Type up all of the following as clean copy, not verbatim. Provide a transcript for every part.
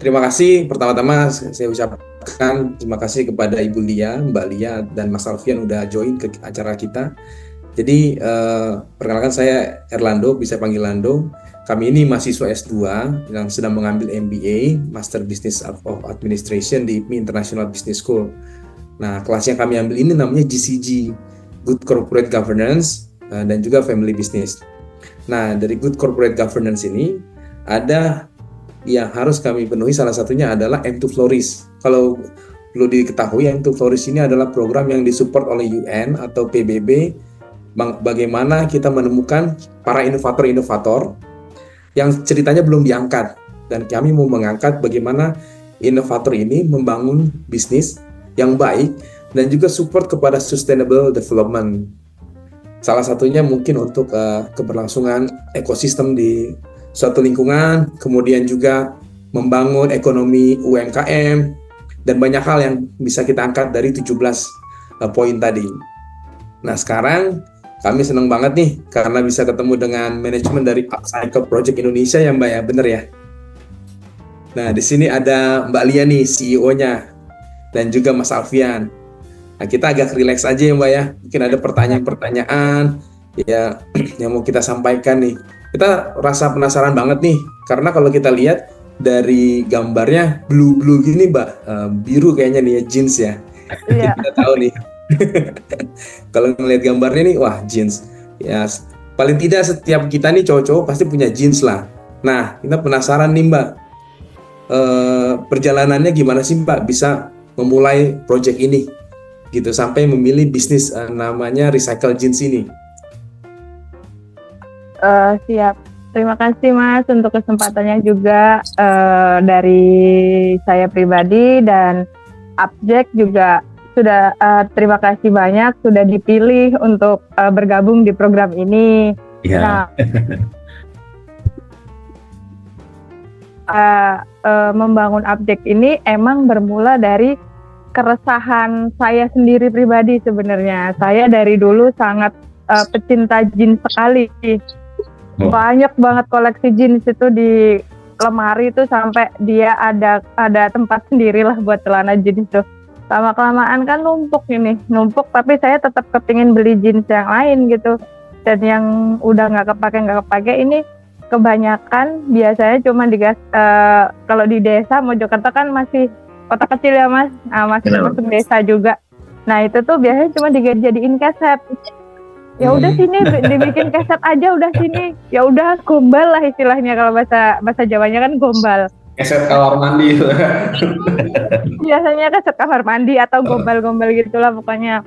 Terima kasih pertama-tama saya ucapkan terima kasih kepada Ibu Lia, Mbak Lia, dan Mas Alfian udah join ke acara kita. Jadi perkenalkan saya Erlando, bisa panggil Lando. Kami ini mahasiswa S2 yang sedang mengambil MBA, Master Business of Administration di IPMI International Business School. Nah, kelas yang kami ambil ini namanya GCG, Good Corporate Governance dan juga Family Business. Nah, dari Good Corporate Governance ini ada yang harus kami penuhi, salah satunya adalah M2 Flourish. Kalau perlu diketahui, M2 Flourish ini adalah program yang disupport oleh UN atau PBB, bagaimana kita menemukan para inovator-inovator yang ceritanya belum diangkat, dan kami mau mengangkat bagaimana inovator ini membangun bisnis yang baik dan juga support kepada sustainable development. Salah satunya mungkin untuk keberlangsungan ekosistem di suatu lingkungan, kemudian juga membangun ekonomi UMKM, dan banyak hal yang bisa kita angkat dari 17 poin tadi. Nah, sekarang kami senang banget nih karena bisa ketemu dengan manajemen dari Upcycle Project Indonesia ya Mbak ya, bener ya? Nah, di sini ada Mbak Lia nih, CEO-nya, dan juga Mas Alfian. Nah, kita agak rileks aja ya Mbak ya, mungkin ada pertanyaan-pertanyaan ya yang mau kita sampaikan nih. Kita rasa penasaran banget nih, karena kalau kita lihat dari gambarnya blue gini Mbak, biru kayaknya nih ya, jeans ya. Iya. Kita tahu nih, kalau ngelihat gambarnya nih, wah jeans. Ya, paling tidak setiap kita nih cowok-cowok pasti punya jeans lah. Nah, kita penasaran nih Mbak, perjalanannya gimana sih Mbak bisa memulai project ini, gitu, sampai memilih bisnis namanya Recycle Jeans ini. Siap. Terima kasih Mas untuk kesempatannya juga dari saya pribadi, dan Upcycle juga sudah terima kasih banyak sudah dipilih untuk bergabung di program ini. Ya. Nah, membangun Upcycle ini emang bermula dari keresahan saya sendiri pribadi sebenarnya. Saya dari dulu sangat pecinta jeans sekali. Banyak banget koleksi jeans itu di lemari itu, sampai dia ada tempat sendiri lah buat celana jeans tuh. Lama-kelamaan kan numpuk, tapi saya tetap kepingin beli jeans yang lain gitu. Dan yang udah nggak kepake ini kebanyakan biasanya cuma kalau di desa Mojokerto kan masih kota kecil ya Mas, masih masuk desa juga. Nah itu tuh biasanya cuma dijadiin keset. Ya udah sini dibikin keset aja, udah sini. Ya udah gombal lah istilahnya, kalau bahasa Jawanya kan gombal. Keset kamar mandi. Biasanya keset kamar mandi atau gombal-gombal gitulah pokoknya.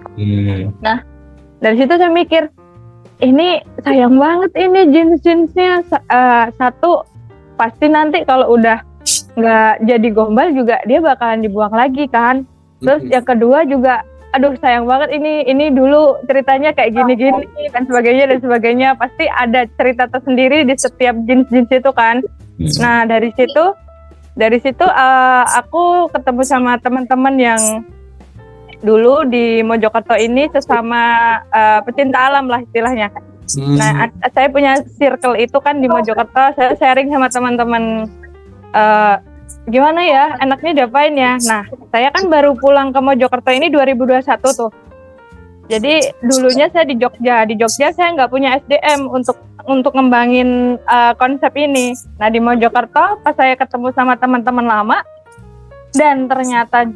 Nah, dari situ saya mikir, ini sayang banget ini jeans-jeansnya. Satu, pasti nanti kalau udah nggak jadi gombal juga dia bakalan dibuang lagi kan. Terus yang kedua juga, aduh sayang banget ini dulu ceritanya kayak gini-gini dan sebagainya, pasti ada cerita tersendiri di setiap jeans-jeans itu kan. Nah dari situ aku ketemu sama teman-teman yang dulu di Mojokerto ini, sesama pecinta alam lah istilahnya. Nah saya punya circle itu kan di Mojokerto, saya sharing sama teman-teman, gimana ya, enaknya diapain ya. Nah, saya kan baru pulang ke Mojokerto ini 2021 tuh. Jadi dulunya saya di Jogja saya nggak punya SDM untuk ngembangin konsep ini. Nah di Mojokerto pas saya ketemu sama teman-teman lama, dan ternyata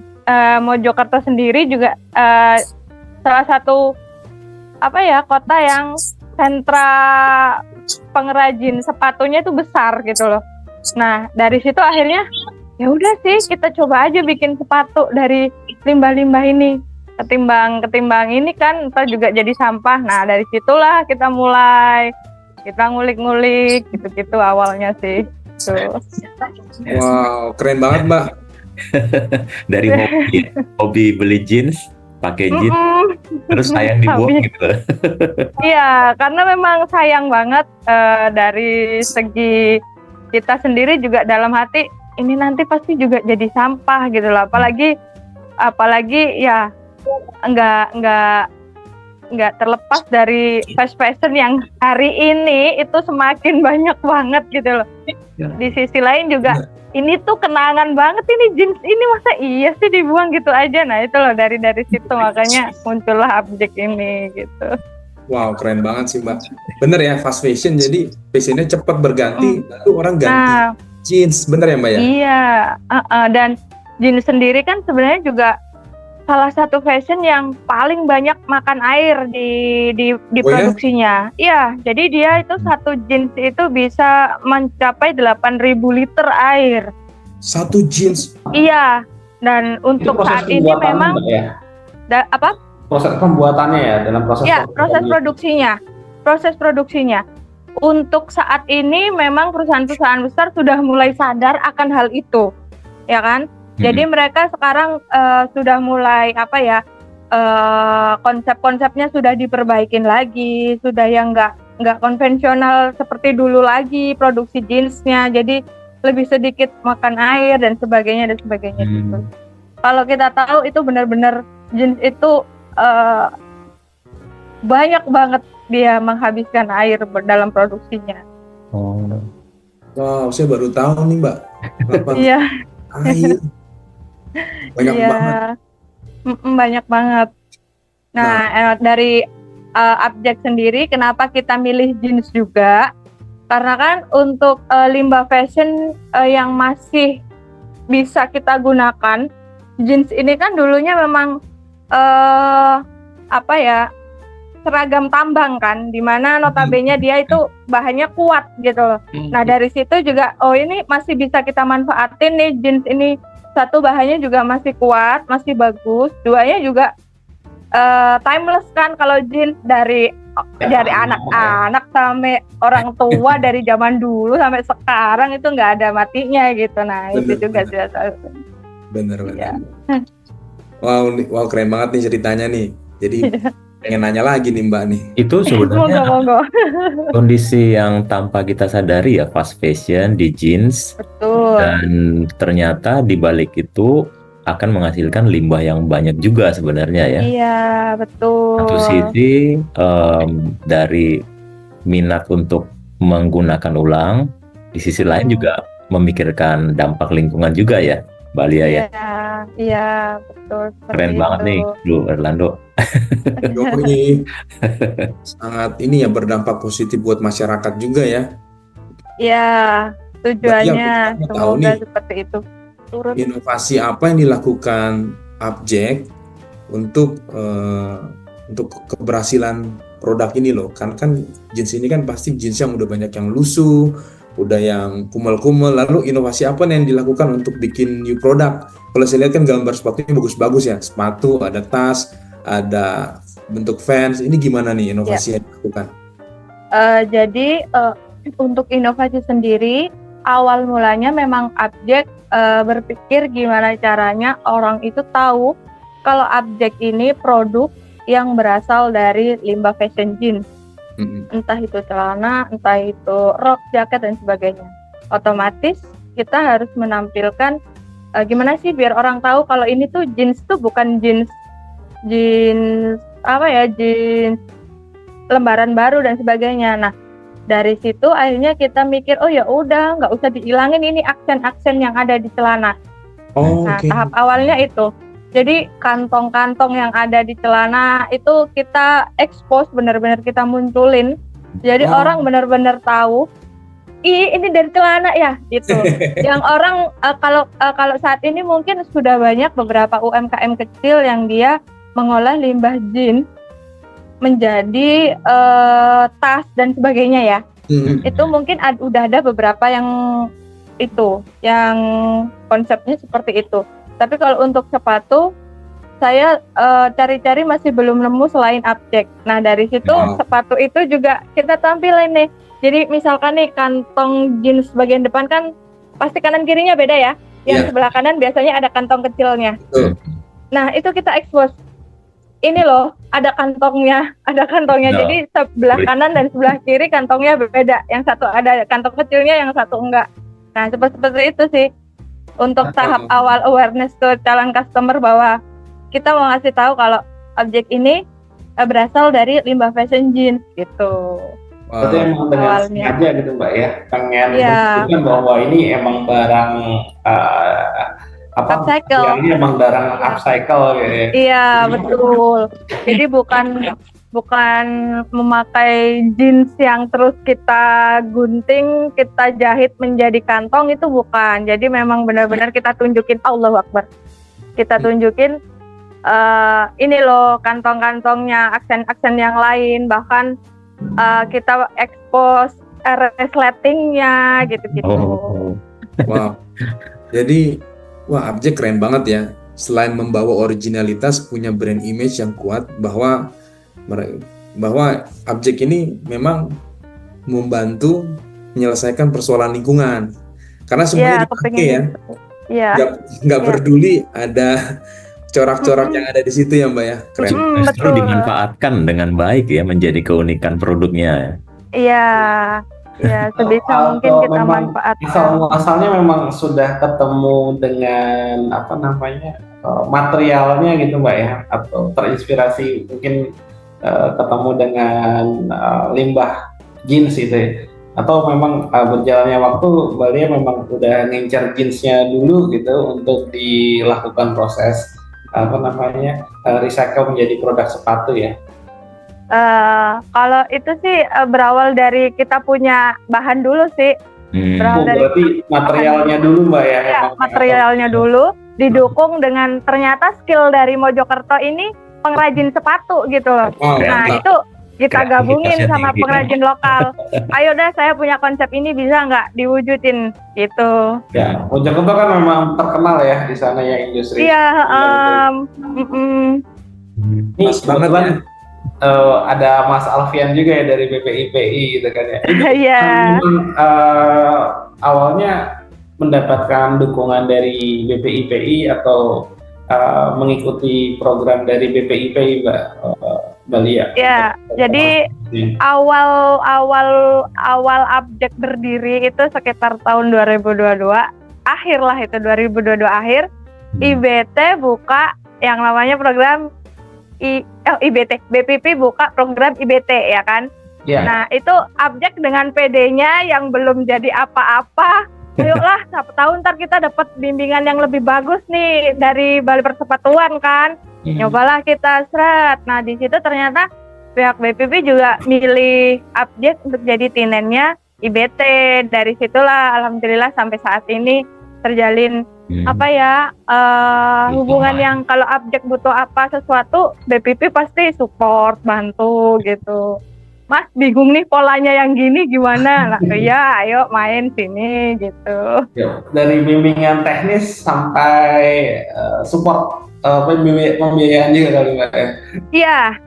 Mojokerto sendiri juga salah satu kota yang sentra pengrajin sepatunya itu besar gitu loh. Nah dari situ akhirnya ya udah sih kita coba aja bikin sepatu dari limbah-limbah ini. Ketimbang ini kan ntar juga jadi sampah. Nah dari situlah kita mulai, kita ngulik-ngulik gitu-gitu awalnya sih. Tuh. Wow, keren banget Mbak. Dari hobi beli jeans, pakai jeans, terus sayang dibuang gitu. Iya, karena memang sayang banget dari segi kita sendiri juga dalam hati, ini nanti pasti juga jadi sampah gitu loh. Apalagi ya nggak terlepas dari fast fashion yang hari ini itu semakin banyak banget gitu loh. Di sisi lain juga ini tuh kenangan banget ini jeans ini, masa iya sih dibuang gitu aja. Nah itu loh, dari situ makanya muncullah Abjek ini gitu. Wow, keren banget sih Mbak. Bener ya, fast fashion, jadi fashionnya cepat berganti, lalu orang ganti jeans, bener ya Mbak ya? Iya, dan jeans sendiri kan sebenarnya juga salah satu fashion yang paling banyak makan air di produksinya. Iya, jadi dia itu satu jeans itu bisa mencapai 8.000 liter air. Satu jeans? Iya, dan untuk saat ini memang apa? Proses pembuatannya ya, dalam proses. Ya, proses produksinya. Untuk saat ini memang perusahaan-perusahaan besar sudah mulai sadar akan hal itu, ya kan? Jadi mereka sekarang sudah mulai konsep-konsepnya sudah diperbaikin lagi, sudah yang nggak konvensional seperti dulu lagi produksi jeansnya. Jadi lebih sedikit makan air dan sebagainya gitu. Kalau kita tahu itu benar-benar jeans itu banyak banget dia menghabiskan air dalam produksinya. Wow, saya baru tahu nih Mbak. Iya. Air. Banyak banget. Banyak banget. Nah, dari Abjek sendiri, kenapa kita milih jeans juga? Karena kan untuk limbah fashion yang masih bisa kita gunakan, jeans ini kan dulunya memang seragam tambang kan, dimana notabene dia itu bahannya kuat gitu loh. Nah dari situ juga, ini masih bisa kita manfaatin nih jeans ini. Satu, bahannya juga masih kuat, masih bagus. Duanya juga timeless kan, kalau jeans dari anak-anak sampai orang tua, dari zaman dulu sampai sekarang itu nggak ada matinya gitu. Nah itu juga sudah bener. Ya. Wow, keren banget nih ceritanya nih. Jadi pengen nanya lagi nih Mbak nih. Itu sebenarnya monggo. Kondisi yang tanpa kita sadari ya, fast fashion di jeans. Betul. Dan ternyata di balik itu akan menghasilkan limbah yang banyak juga sebenarnya ya. Iya, betul. Satu sisi dari minat untuk menggunakan ulang, di sisi lain juga memikirkan dampak lingkungan juga ya, Mbak Lia ya. Iya, betul. Keren banget nih, Bro Erlando. Yoi. Sangat ini ya, berdampak positif buat masyarakat juga ya. Iya, tujuannya semoga seperti itu. Inovasi apa yang dilakukan Abjek untuk keberhasilan produk ini loh? Kan jeans ini kan pasti jeans yang udah banyak yang lusuh, udah yang kumel-kumel. Lalu inovasi apa nih yang dilakukan untuk bikin new product? Kalau saya lihat kan gambar sepatunya bagus-bagus ya, sepatu, ada tas, ada bentuk fans. Ini gimana nih inovasi yang dilakukan? Jadi untuk inovasi sendiri, awal mulanya memang Abjek berpikir gimana caranya orang itu tahu kalau Abjek ini produk yang berasal dari limbah fashion jeans. Entah itu celana, entah itu rok, jaket, dan sebagainya. Otomatis kita harus menampilkan gimana sih biar orang tahu kalau ini tuh jeans tuh bukan jeans lembaran baru dan sebagainya. Nah dari situ akhirnya kita mikir, ya udah nggak usah dihilangin ini aksen-aksen yang ada di celana. Tahap awalnya itu. Jadi kantong-kantong yang ada di celana itu kita expose, benar-benar kita munculin. Jadi orang benar-benar tahu, ini dari celana ya, gitu. Yang orang kalau saat ini mungkin sudah banyak beberapa UMKM kecil yang dia mengolah limbah jeans menjadi tas dan sebagainya ya. Itu mungkin udah ada beberapa yang konsepnya seperti itu. Tapi kalau untuk sepatu, saya cari-cari masih belum nemu selain Abjek. Nah dari situ sepatu itu juga kita tampilin nih. Jadi misalkan nih kantong jeans bagian depan kan pasti kanan kirinya beda ya. Yang sebelah kanan biasanya ada kantong kecilnya. Nah itu kita expose. Ini loh ada kantongnya. Jadi sebelah kanan dan sebelah kiri kantongnya berbeda. Yang satu ada kantong kecilnya, yang satu enggak. Nah seperti itu sih. Untuk tahap awal awareness ke calon customer bahwa kita mau ngasih tahu kalau Abjek ini berasal dari limbah fashion jeans gitu. Berarti Wow. emang dengan awalnya. sengaja gitu Mbak ya, pengen Iya, menunjukkan bahwa ini emang barang apa upcycle. materialnya emang barang Iya. upcycle gitu ya. Iya, betul. Jadi bukan bukan memakai jeans yang terus kita gunting, kita jahit menjadi kantong, itu bukan. Jadi memang benar-benar kita tunjukin, Allahu Akbar. Kita tunjukin ini loh kantong-kantongnya, aksen-aksen yang lain, bahkan kita expose resletingnya gitu-gitu. Oh. Wow. Jadi, wah, Abjek keren banget ya. Selain membawa originalitas, punya brand image yang kuat, bahwa Abjek ini memang membantu menyelesaikan persoalan lingkungan. Karena semuanya Iya, dipakai kepengen ya. gitu. Iya. Nggak Iya. peduli ada corak-corak yang ada di situ ya Mbak ya. Keren. Justru betul. dimanfaatkan dengan baik ya, menjadi keunikan produknya. Iya, ya sebisa mungkin Atau kita memang manfaatkan. asal-muasalnya memang sudah ketemu dengan apa namanya materialnya gitu Mbak ya, atau terinspirasi mungkin ketemu dengan limbah jeans gitu ya, atau memang berjalannya waktu Mbak Lia memang udah ngincar jeansnya dulu gitu untuk dilakukan proses apa namanya recycle menjadi produk sepatu ya. Kalau itu sih berawal dari kita punya bahan dulu sih. Berawal dari Berarti materialnya dulu Mbak ya? ya, materialnya dulu didukung dengan ternyata skill dari Mojokerto ini pengrajin sepatu gitu loh. Wow, Nah mantap. itu kita gabungin Kreativitasnya sama tinggi, pengrajin lokal. Ayo dah, saya punya konsep ini, bisa nggak diwujudin gitu. Ya, Mojokerto kan memang terkenal ya di sana ya industri. Iya. Ini Pas banget kebetulan ya. ada Mas Alfian juga ya dari BPIPI gitu kan ya. Iya. Memang, awalnya mendapatkan dukungan dari BPIPI atau mengikuti program dari BPIPI Mbak Lia. Ya, jadi awal Abjek berdiri itu sekitar tahun 2022 akhir lah, itu 2022 akhir. IBT buka yang namanya program IBT, BPP buka program IBT ya kan. Ya. Nah itu Abjek dengan PD-nya yang belum jadi apa-apa, ayolah satu tahun ntar kita dapat bimbingan yang lebih bagus nih dari Balai Persepatuan kan. Nyobalah kita seret. Nah di situ ternyata pihak BPP juga milih Abjek untuk jadi tinennya IBT. Dari situlah alhamdulillah sampai saat ini terjalin hubungan yang kalau Abjek butuh apa sesuatu, BPP pasti support, bantu gitu. Mas bingung nih polanya yang gini gimana? Nah, ya ayo main sini gitu. Dari bimbingan teknis sampai support pembiayaan juga kali Mbak ya?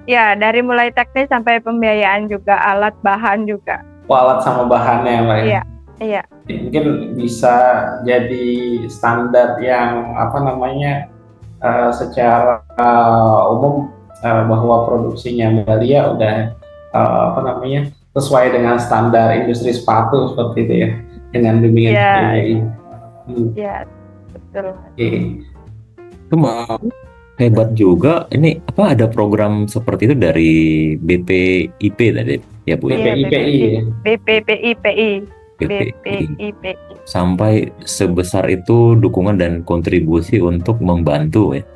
Iya, dari mulai teknis sampai pembiayaan juga, alat bahan juga. Alat sama bahannya Mbak ya? Iya. Mungkin bisa jadi standar yang apa namanya secara umum bahwa produksinya Mbak Lia udah apa namanya sesuai dengan standar industri sepatu seperti itu ya, dengan bimbingan PBI. Iya, betul. Itu hebat juga. Ini apa, ada program seperti itu dari BPIP tadi ya Bu? BPIPI. Sampai sebesar itu dukungan dan kontribusi untuk membantu ya.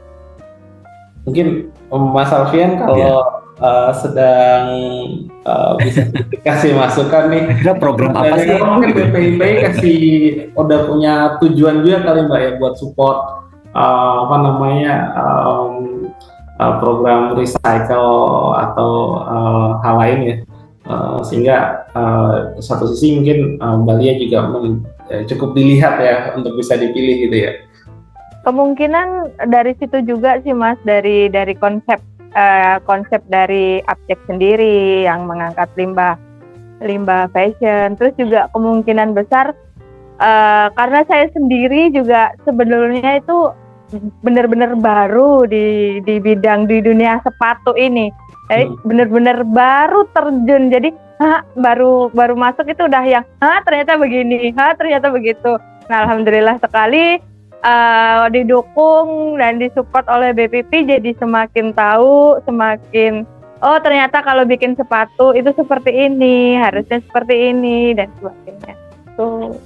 Mungkin Mas Alfian kalau sedang bisa kasih masukan nih. Ada program apa sih? Mungkin BPIP kasih udah punya tujuan juga kali Mbak ya buat support apa namanya program recycle atau hal lain ya. Sehingga satu sisi mungkin Mbak Lia juga cukup dilihat ya untuk bisa dipilih gitu ya. Kemungkinan dari situ juga sih Mas, dari konsep dari Abjek sendiri yang mengangkat limbah fashion. Terus juga kemungkinan besar karena saya sendiri juga sebenarnya itu benar-benar baru di bidang di dunia sepatu ini. Jadi benar-benar baru terjun, jadi baru masuk itu udah yang ternyata begini, ternyata begitu. Nah alhamdulillah sekali didukung dan disupport oleh BPP, jadi semakin tahu, semakin oh ternyata kalau bikin sepatu itu seperti ini, harusnya seperti ini dan sebagainya. Tuh,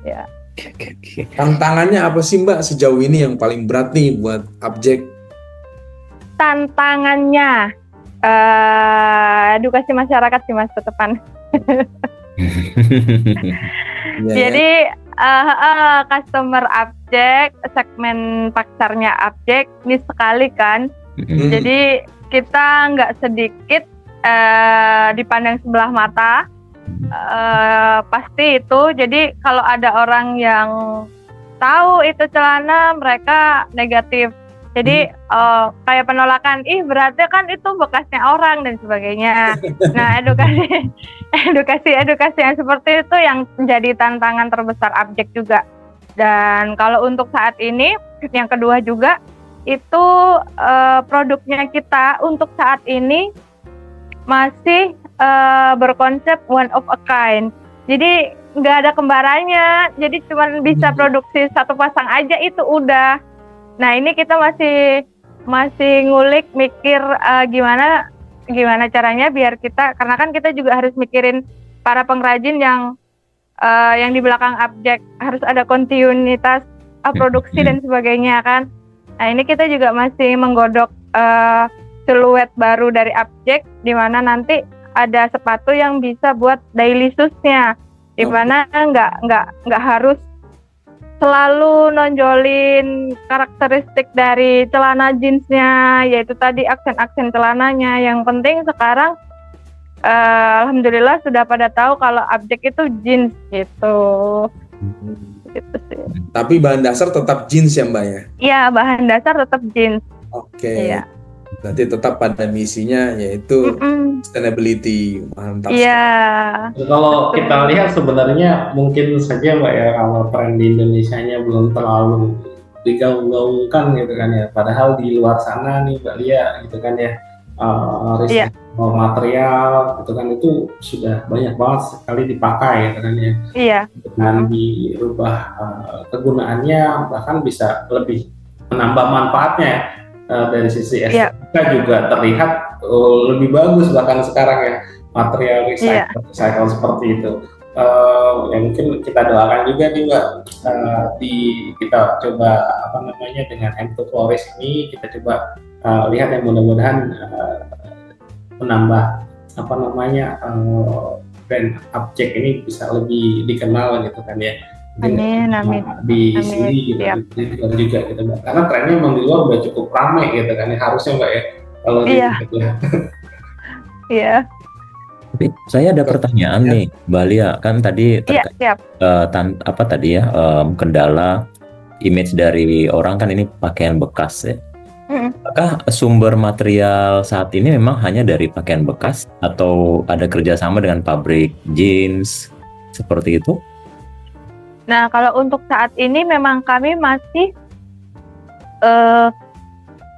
ya. Oke. Tantangannya apa sih Mbak sejauh ini yang paling berat nih buat Upjack? Tantangannya edukasi masyarakat sih Mas Tetepan. Ya, Jadi customer Upjack, segmen pasarnya Upjack ini sekali kan. Jadi kita nggak sedikit dipandang sebelah mata, pasti itu. Jadi kalau ada orang yang tahu itu celana, mereka negatif. Jadi kayak penolakan, berarti kan itu bekasnya orang dan sebagainya. Nah, edukasi yang seperti itu yang menjadi tantangan terbesar Upjack juga. Dan kalau untuk saat ini, yang kedua juga itu produknya kita untuk saat ini masih berkonsep one of a kind. Jadi nggak ada kembarannya. Jadi cuma bisa produksi satu pasang aja itu udah. Nah ini kita masih ngulik mikir gimana caranya biar kita, karena kan kita juga harus mikirin para pengrajin yang di belakang Upjack harus ada kontinuitas produksi dan sebagainya kan. Nah ini kita juga masih menggodok siluet baru dari Upjack, di mana nanti ada sepatu yang bisa buat daily shoes-nya, di mana nggak harus selalu nonjolin karakteristik dari celana jeansnya, yaitu tadi aksen-aksen celananya. Yang penting sekarang alhamdulillah sudah pada tahu kalau Upjack itu jeans gitu. Gitu sih. Tapi bahan dasar tetap jeans ya Mbak ya? Iya, bahan dasar tetap jeans. Oke. Iya. Berarti tetap pada misinya yaitu sustainability. Mantap. Iya. Kalau kita lihat sebenarnya mungkin saja Mbak ya, kalau tren di Indonesianya belum terlalu digaung-gaungkan gitu kan ya. Padahal di luar sana nih Mbak Lia gitu kan ya, recycle material gitu kan itu sudah banyak banget sekali dipakai gitu kan ya. Iya. Dengan dirubah kegunaannya bahkan bisa lebih menambah manfaatnya. Dari sisi estetika juga terlihat lebih bagus bahkan sekarang ya, material recycle seperti itu. Yang mungkin kita doakan juga nih Mbak, kita coba dengan M2 Flores ini kita coba lihat yang mudah-mudahan menambah brand Upjack ini bisa lebih dikenal gitu kan ya. Amin. Di sini gitu, di luar juga gitu Mbak. Karena trennya memang di luar udah cukup ramai gitu kan, harusnya Mbak ya. Kalau di Iya. Tapi saya ada pertanyaan nih, Mbak Lia, kan tadi terkait kendala image dari orang kan ini pakaian bekas ya. Apakah sumber material saat ini memang hanya dari pakaian bekas atau ada kerjasama dengan pabrik jeans seperti itu? Nah, kalau untuk saat ini memang kami masih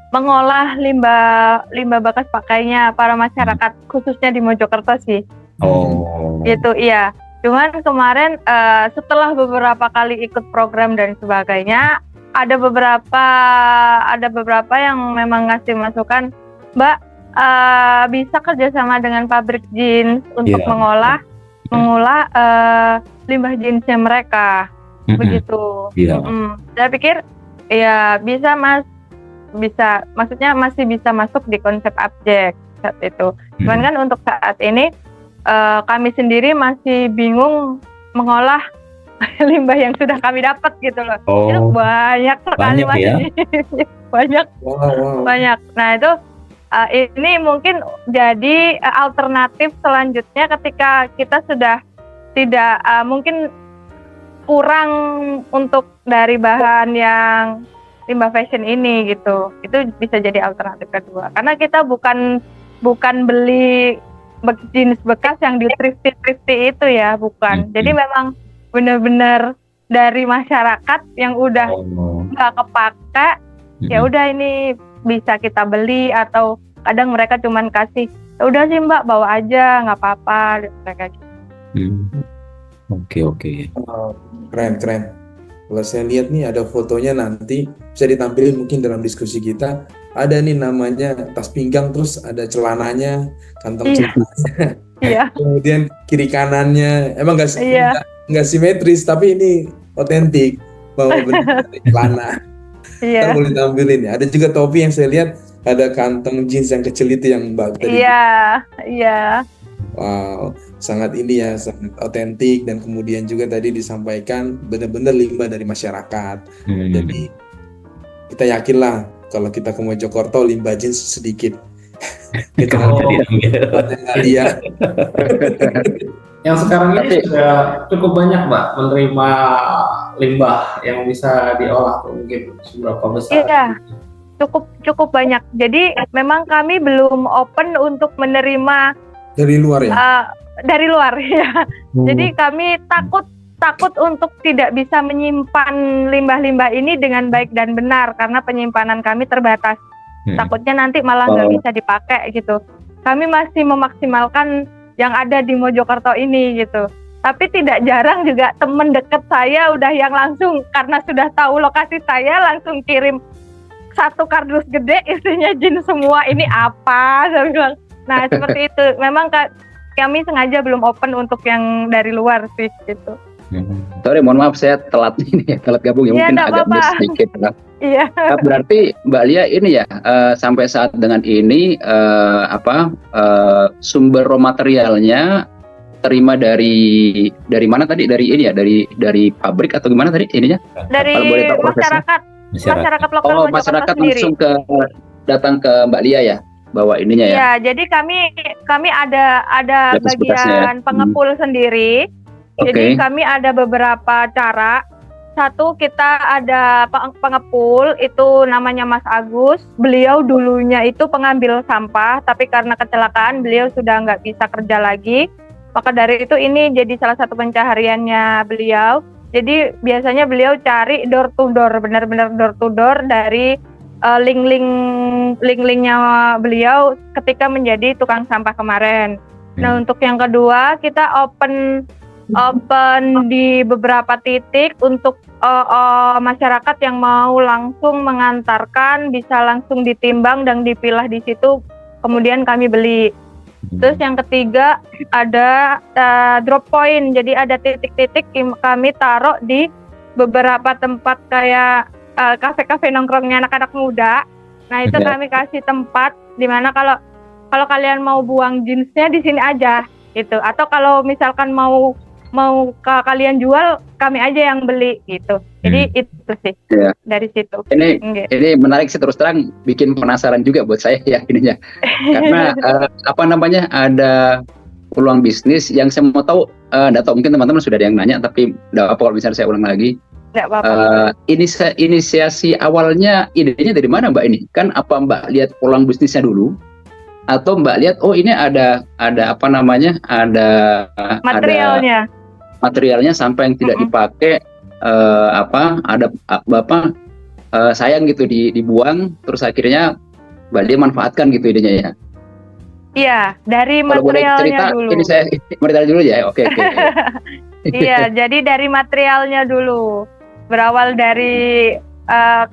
mengolah limbah bekas pakainya para masyarakat, khususnya di Mojokerto sih. Oh. Gitu, iya. Cuman kemarin setelah beberapa kali ikut program dan sebagainya, ada beberapa yang memang ngasih masukan, Mbak, bisa kerjasama dengan pabrik jeans untuk mengolah limbah jeansnya mereka, begitu. Saya pikir ya bisa maksudnya masih bisa masuk di konsep Upjack saat itu. Cuman kan untuk saat ini kami sendiri masih bingung mengolah limbah yang sudah kami dapat gitu loh. Itu banyak sekali masih banyak. Nah itu ini mungkin jadi alternatif selanjutnya ketika kita sudah tidak mungkin kurang untuk dari bahan yang limbah fashion ini gitu. Itu bisa jadi alternatif kedua. Karena kita bukan beli jeans bekas yang di thrifty itu ya, bukan. Jadi memang benar-benar dari masyarakat yang udah nggak kepake, ya udah ini bisa kita beli, atau kadang mereka cuman kasih, udah sih Mbak bawa aja nggak apa-apa, mereka gitu. Oke. Keren. Kalau saya lihat nih ada fotonya, nanti bisa ditampilin mungkin dalam diskusi kita. Ada nih namanya tas pinggang, terus ada celananya, kantong Iya, celananya, iya, kemudian kiri kanannya emang iya, nggak simetris, tapi ini otentik bahwa benar dari celana. Ntar iya, boleh tampilin ya. Ada juga topi yang saya lihat ada kantong jeans yang kecil itu yang Mbak tadi. iya, iya, Wow, sangat ini ya, sangat otentik, dan kemudian juga tadi disampaikan benar-benar limbah dari masyarakat. Jadi kita yakinlah kalau kita ke Mojokerto limbah jeans sedikit. Kita Kamu Oh, diambil. nggak lihat. yang sekarang ini Tapi sudah cukup banyak Mbak menerima limbah yang bisa diolah tuh, mungkin seberapa besar? iya, cukup cukup banyak. Jadi memang kami belum open untuk menerima Dari luar ya. dari luar ya. Jadi kami takut untuk tidak bisa menyimpan limbah-limbah ini dengan baik dan benar karena penyimpanan kami terbatas. Takutnya nanti malah nggak bisa dipakai gitu. Kami masih memaksimalkan yang ada di Mojokerto ini gitu. Tapi tidak jarang juga teman dekat saya udah yang langsung karena sudah tahu lokasi saya langsung kirim satu kardus gede isinya jeans semua. Ini apa? Saya bilang. Nah seperti itu. Memang kami sengaja belum open untuk yang dari luar sih gitu. sorry, mohon maaf saya telat ini ya, telat gabung ya, Iya, mungkin nggak agak apa-apa. miss sedikit. Iya. Berarti Mbak Lia ini ya, sampai saat dengan ini sumber raw materialnya terima dari mana tadi? Dari ini ya, dari pabrik atau gimana tadi ininya? Dari Kalau boleh tahu prosesnya. masyarakat lokal Oh, Mojokerto masyarakat sendiri. langsung datang ke Mbak Lia ya, bawa ininya ya. Iya, jadi kami ada Batas batasnya ya. bagian pengepul sendiri. Oke. Jadi kami ada beberapa cara. Satu, kita ada pengepul, itu namanya Mas Agus. Beliau dulunya itu pengambil sampah, tapi karena kecelakaan beliau sudah nggak bisa kerja lagi. Maka dari itu ini jadi salah satu pencahariannya beliau. Jadi biasanya beliau cari door to door, benar-benar door to door dari link-linknya beliau ketika menjadi tukang sampah kemarin. Nah untuk yang kedua kita open di beberapa titik untuk masyarakat yang mau langsung mengantarkan, bisa langsung ditimbang dan dipilah di situ, kemudian kami beli. Terus yang ketiga ada drop point, jadi ada titik-titik kami taruh di beberapa tempat kayak kafe-kafe nongkrongnya anak-anak muda. Nah itu kami kasih tempat dimana kalau kalian mau buang jeansnya di sini aja gitu, atau kalau misalkan mau kalian jual, kami aja yang beli gitu. Jadi itu sih dari situ. Ini menarik sih, terus terang bikin penasaran juga buat saya ya ininya. Karena ada peluang bisnis yang saya mau tahu, nggak tahu mungkin teman-teman sudah ada yang nanya, tapi nggak apa kalau misalnya saya ulang lagi. Nggak apa-apa. Inisiasi awalnya idenya dari mana Mbak ini? Kan apa Mbak lihat peluang bisnisnya dulu? Atau Mbak lihat ada materialnya sampai yang tidak dipakai, sayang gitu dibuang, terus akhirnya Mbak Lia manfaatkan gitu idenya ya. Iya, dari Kalau boleh materialnya cerita, dulu. ini saya material dulu ya. Oke. Iya, jadi dari materialnya dulu. Berawal dari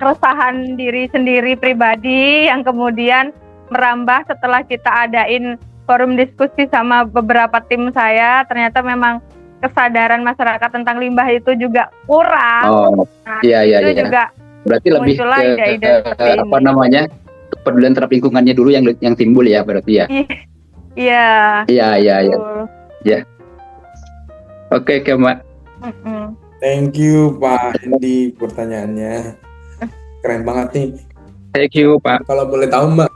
keresahan diri sendiri pribadi yang kemudian merambah setelah kita adain forum diskusi sama beberapa tim saya, ternyata memang kesadaran masyarakat tentang limbah itu juga kurang. Oh, iya. Juga berarti lebih ke kepedulian terhadap lingkungannya dulu yang timbul ya berarti ya. Iya. Iya. Oke, Mbak. Thank you Pak Hendy pertanyaannya. Keren banget nih. Thank you Pak. Kalau boleh tahu Mbak,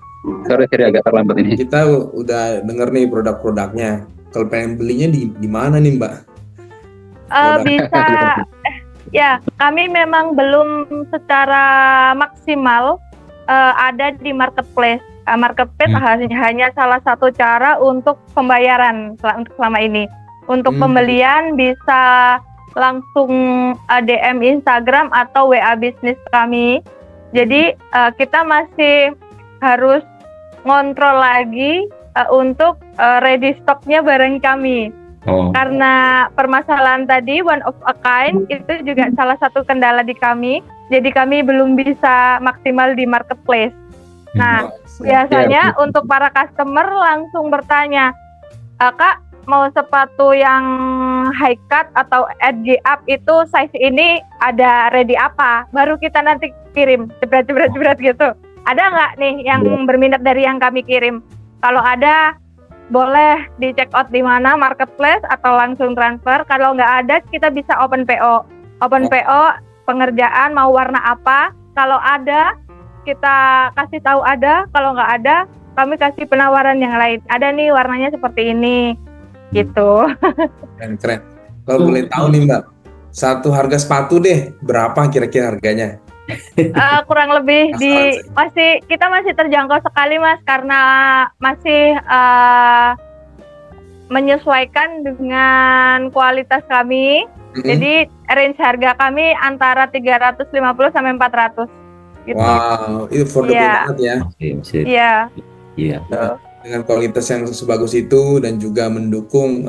sorry agak terlambat ini. kita udah denger nih produk-produknya. Kalau pengen belinya di mana nih Mbak? Bisa ya, kami memang belum secara maksimal ada di marketplace. Marketplace hanya salah satu cara untuk pembayaran untuk selama ini. Untuk pembelian bisa langsung DM Instagram atau WA bisnis kami. Jadi kita masih harus ngontrol lagi untuk ready stocknya barang kami. Oh. Karena permasalahan tadi one of a kind itu juga salah satu kendala di kami. Jadi kami belum bisa maksimal di marketplace. Nah, biasanya untuk para customer langsung bertanya, Kak, mau sepatu yang high cut atau edge up itu size ini ada ready apa? Baru kita nanti kirim, jebret gitu. Ada nggak nih yang berminat dari yang kami kirim? Kalau ada, boleh di check out di mana, marketplace atau langsung transfer. Kalau nggak ada, kita bisa open PO. Open PO, pengerjaan mau warna apa. Kalau ada, kita kasih tahu ada. Kalau nggak ada, kami kasih penawaran yang lain. Ada nih warnanya seperti ini, gitu. Keren. Kalau boleh tahu nih Mbak, satu harga sepatu deh, berapa kira-kira harganya? Kurang lebih kita masih terjangkau sekali Mas, karena masih menyesuaikan dengan kualitas kami. Jadi range harga kami antara 350 sampai 400 gitu. Wow, itu affordable banget ya. Iya. Dengan kualitas yang sebagus itu dan juga mendukung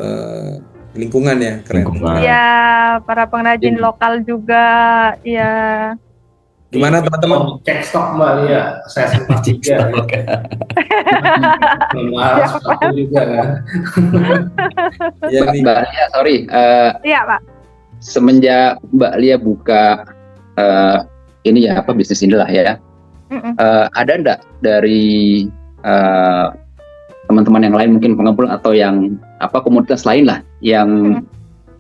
lingkungan ya, keren. Iya, para pengrajin lokal juga, ya. Gimana teman-teman? Cek stok Mbak Lia, saya sempat juga. Sepatu juga kan. Mbak Lia, sorry. Iya Pak. Semenjak Mbak Lia buka ini ya bisnis inilah ya, ada enggak dari teman-teman yang lain mungkin pengumpul atau yang komunitas lain lah yang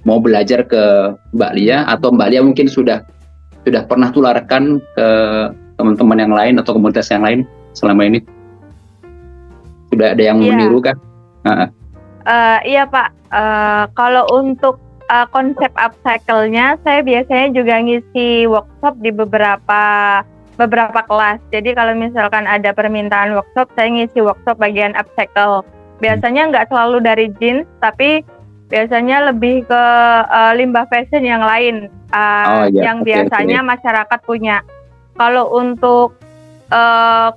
mau belajar ke Mbak Lia, atau Mbak Lia mungkin sudah pernah tularkan ke teman-teman yang lain atau komunitas yang lain selama ini? Sudah ada yang meniru kan? Iya Pak, kalau untuk konsep upcycle-nya, saya biasanya juga ngisi workshop di beberapa kelas. Jadi kalau misalkan ada permintaan workshop, saya ngisi workshop bagian upcycle. Biasanya nggak selalu dari jeans, tapi biasanya lebih ke limbah fashion yang lain, yang biasanya masyarakat punya. Kalau untuk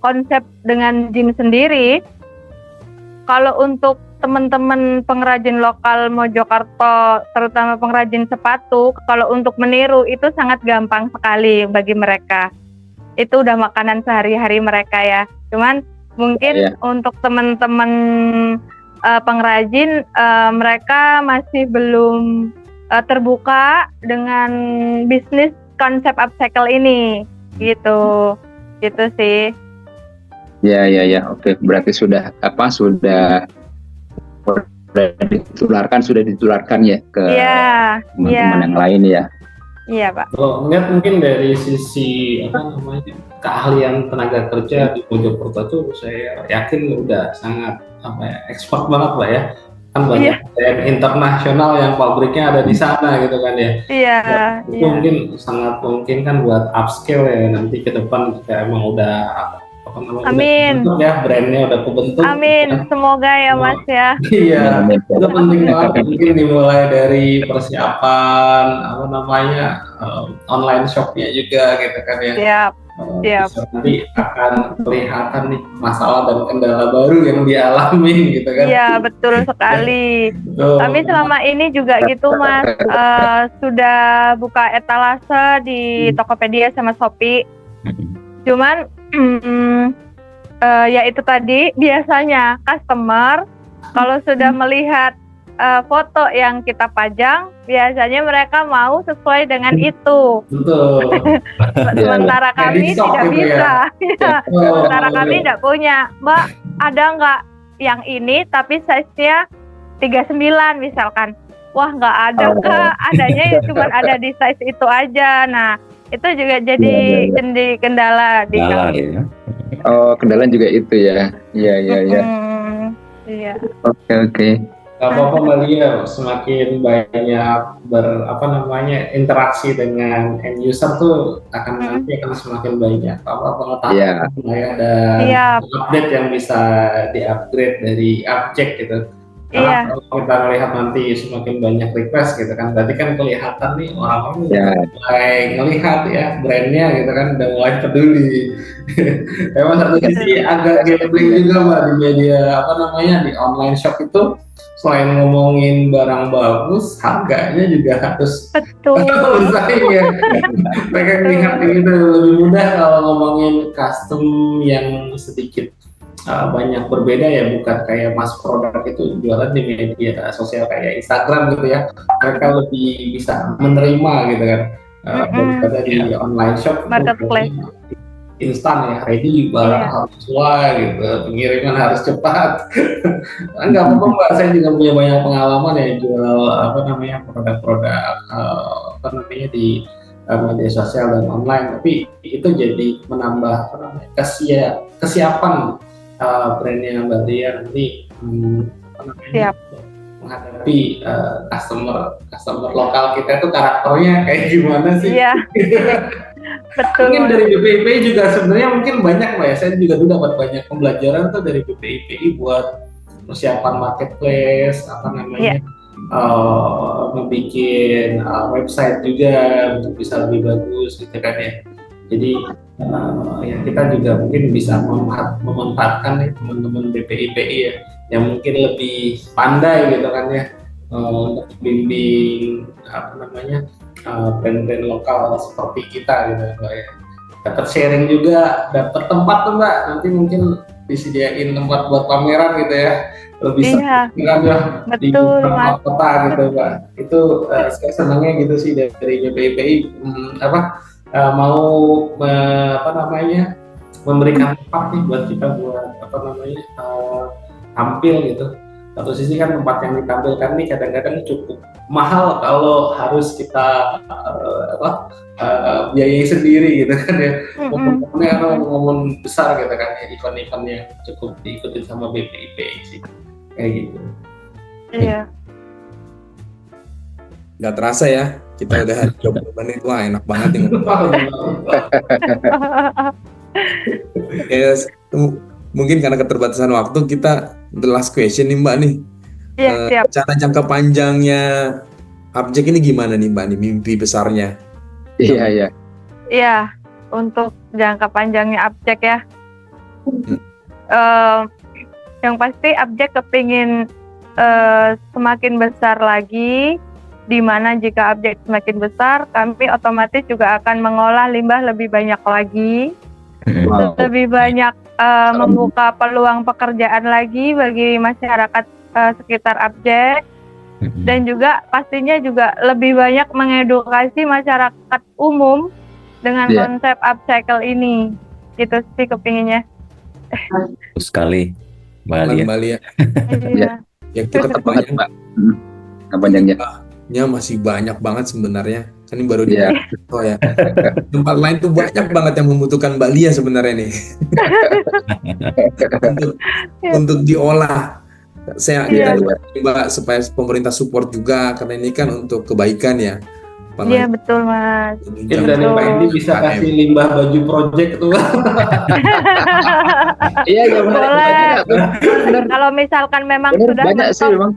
konsep dengan jeans sendiri, kalau untuk teman-teman pengrajin lokal Mojokerto, terutama pengrajin sepatu, kalau untuk meniru itu sangat gampang sekali bagi mereka. Itu udah makanan sehari-hari mereka ya. Cuman mungkin untuk teman-teman pengrajin, mereka masih belum terbuka dengan bisnis konsep upcycle ini, gitu sih. Ya, oke. Berarti sudah ditularkan ya ke teman-teman yang lain ya. Iya Pak. Kalau ngeliat mungkin dari sisi keahlian tenaga kerja di Mojokerto itu saya yakin udah sangat ekspor banget Pak ya. Kan banyak internasional yang pabriknya ada di sana gitu kan ya. Iya. Itu mungkin sangat mungkin kan buat upscale ya nanti ke depan jika emang udah amin. Udah ya, brandnya udah kebentuk. Amin. Ya. Semoga ya Mas ya. Iya. Itu penting banget mungkin dimulai dari persiapan online shopnya juga gitu kan ya. Siap. Nanti akan kelihatan nih masalah dan kendala baru yang dialami gitu kan. Iya betul sekali. Kami selama ini juga gitu Mas, sudah buka etalase di Tokopedia sama Shopee. Cuman ya itu tadi, biasanya customer kalau sudah melihat foto yang kita pajang, biasanya mereka mau sesuai dengan itu. Betul. Sementara kami tidak bisa. Sementara kami tidak punya. Mbak, ada nggak yang ini tapi size-nya 39 misalkan? Wah, nggak ada Kak, adanya cuma ada di size itu aja. Nah, itu juga jadi kendala di kami. Ya. Oh, kendala juga itu ya. Iya. Iya. Oke. Gak apa-apa Mbak Lia, semakin banyak interaksi dengan end user tuh nanti akan semakin banyak pengetahuan dan update yang bisa di-upgrade dari objek gitu. Iya. Karena kalau kita lihat nanti semakin banyak request gitu kan, berarti kan kelihatan nih orang-orang udah mulai ngelihat ya brandnya gitu kan, udah mulai peduli. Memang satu sisi agak gambling juga Mbak di media apa namanya di online shop itu, selain ngomongin barang bagus, harganya juga harus Betul. bersaing ya. Mereka lihat gitu lebih mudah kalau ngomongin custom yang sedikit banyak berbeda ya, bukan kayak mass produk itu jualan di media sosial kayak Instagram gitu ya, mereka lebih bisa menerima gitu kan, daripada di online shop Marketplace. instan ya, ready barang harus sesuai gitu, pengiriman harus cepat. Enggak apa-apa Mbak, saya juga punya banyak pengalaman ya jual apa namanya produk-produk apa namanya di media sosial dan online, tapi itu jadi menambah apa namanya kesiapan brandnya Mbak Lia nanti apa namanya menghadapi customer lokal kita itu karakternya kayak gimana sih? Iya. Betul. Mungkin dari BPIPI juga sebenarnya mungkin banyak Mbak ya, saya juga dulu dapat banyak pembelajaran tuh dari BPIPI buat persiapan marketplace apa namanya, membuat website juga untuk bisa lebih bagus gitu kan ya. Jadi ya kita juga mungkin bisa memanfaatkan ya, teman-teman BPIPI ya yang mungkin lebih pandai gitu kan ya, untuk bimbing apa namanya brand-brand lokal seperti kita gitu Mbak ya. Dapat sharing juga, dapat tempat tuh Mbak, nanti mungkin disediain tempat buat pameran gitu ya, lebih Iya, kan ya di betul, beberapa Mas. kota gitu Mbak. Itu saya senangnya gitu sih dari BPIPI mau apa namanya memberikan tempat nih buat kita buat apa namanya tampil gitu. Satu sisi kan tempat yang ditampilkan nih kadang-kadang cukup mahal kalau harus kita biayai sendiri gitu kan ya. Momen-momennya kan momen besar gitu kan ya, event-event yang cukup diikuti sama BPIP sih kayak gitu. Iya. Nggak terasa ya, kita udah 20 menit, wah enak banget nih. Mungkin karena keterbatasan waktu, kita the last question nih Mbak nih. Iya, siap. Cara jangka panjangnya Abjek ini gimana nih Mbak nih, mimpi besarnya? Iya. Iya, untuk jangka panjangnya Abjek ya. Yang pasti Abjek kepingin semakin besar lagi, di mana jika Abjek semakin besar, kami otomatis juga akan mengolah limbah lebih banyak lagi, lebih banyak membuka peluang pekerjaan lagi bagi masyarakat sekitar Abjek, dan juga pastinya juga lebih banyak mengedukasi masyarakat umum dengan konsep upcycle ini, gitu sih kepinginnya. Sekali Mbak Lia. Iya. Ya kita banget Mbak. Panjangnya. Masih banyak banget sebenarnya. Kan ini baru ya. Tempat lain tuh banyak banget yang membutuhkan Mbak Lia sebenarnya nih. untuk diolah. Kita coba supaya pemerintah support juga, karena ini kan untuk kebaikan ya. Iya betul Mas. Mungkin dari Pak Indi bisa kasih limbah baju project tuh. Iya benar. Boleh. Kalau misalkan memang sudah banyak sih memang.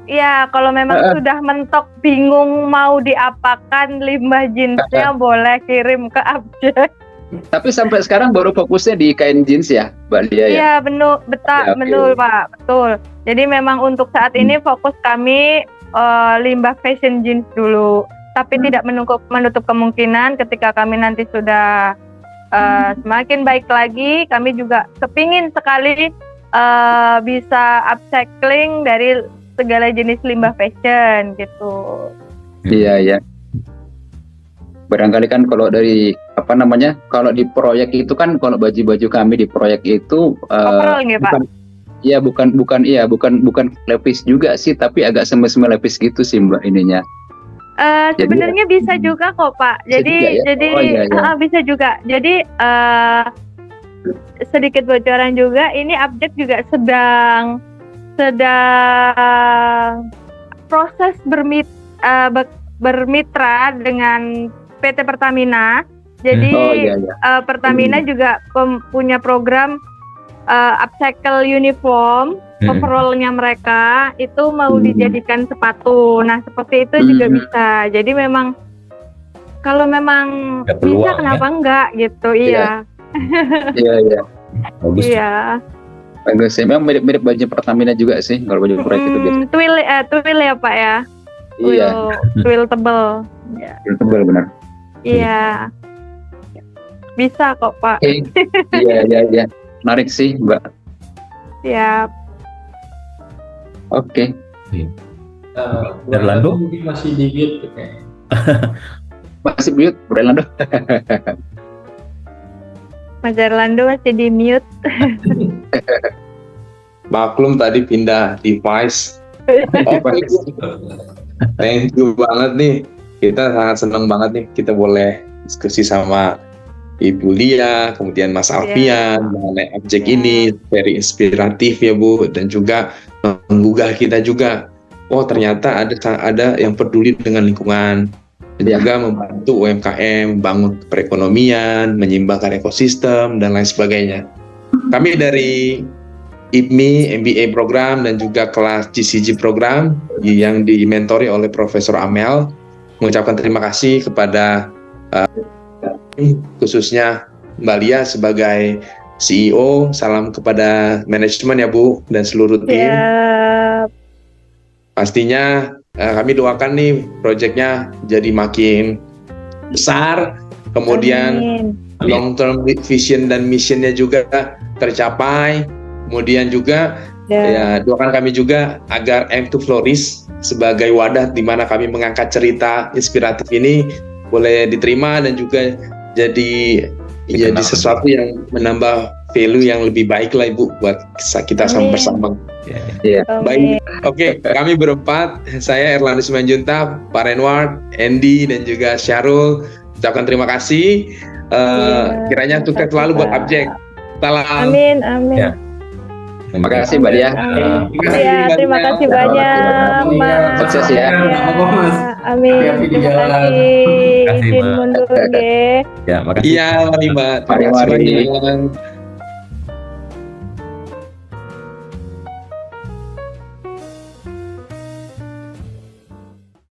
Iya, kalau memang sudah mentok bingung mau diapakan limbah jeansnya, boleh kirim ke Abjek. Tapi sampai sekarang baru fokusnya di kain jeans ya, Mbak Lia ya? Iya, betul Pak, betul. Jadi memang untuk saat ini fokus kami limbah fashion jeans dulu. Tapi tidak menutup kemungkinan ketika kami nanti sudah semakin baik lagi, kami juga kepingin sekali bisa upcycling dari segala jenis limbah fashion gitu. Iya. Barangkali kan kalau dari apa namanya, kalau di proyek itu kan, kalau baju-baju kami di proyek itu bukan lepis juga sih, tapi agak semi lepis gitu sih Mbak ininya. Sebenarnya bisa juga kok Pak. Jadi bisa juga. Jadi sedikit bocoran juga, ini Abjek juga sedang proses bermitra dengan PT Pertamina. Jadi Pertamina juga punya program upcycle uniform, overallnya mereka itu mau dijadikan sepatu. Nah seperti itu juga bisa. Jadi memang kalau memang Ada peluang, bisa kenapa enggak gitu. Iya. Iya. Bagus. Iya. Bagus sih. Memang mirip-mirip baju Pertamina juga sih kalau baju proyek itu biasa. Twill ya Pak ya. Iya. Twill tebel. Ya. Tebal benar. Iya. Bisa kok Pak. Iya. Menarik sih, Mbak. Siap. Oke. Erlando? Mungkin masih di mute kayaknya. Masih mute, Bro Erlando. Mas Erlando masih di mute. Maklum tadi pindah device. Oke, thank you banget nih. Kita sangat senang banget nih kita boleh diskusi sama Ibu Lia, kemudian Mas Alfian mengenai objek ini, very inspiratif ya Bu, dan juga menggugah kita juga. Oh ternyata ada yang peduli dengan lingkungan, dan juga membantu UMKM, membangun perekonomian, menyeimbangkan ekosistem dan lain sebagainya. Kami dari IPMI MBA program dan juga kelas GCG program yang dimentori oleh Profesor Amel mengucapkan terima kasih kepada khususnya Mbak Lia sebagai CEO. Salam kepada manajemen ya Bu dan seluruh tim. Pastinya kami doakan nih proyeknya jadi makin besar, kemudian long term vision dan missionnya juga tercapai. Kemudian juga ya doakan kami juga agar Aim to Flourish sebagai wadah di mana kami mengangkat cerita inspiratif ini boleh diterima dan juga jadi sesuatu yang menambah value yang lebih baik lah Ibu buat kita sama-sama. Baik, oke, kami berempat, saya Erlando Simanjuntak, Pak Renward, Andy dan juga Syarul, ucapkan terima kasih. Kiranya sukses selalu buat Abjek. Salam. Amin. Ya. Terima kasih Mbak Lia. Terima kasih banyak Mas. Sukses ya. Amin. Terima kasih. Izin mundur deh. Ya, makasih. Iya, mari Mbak. Mari.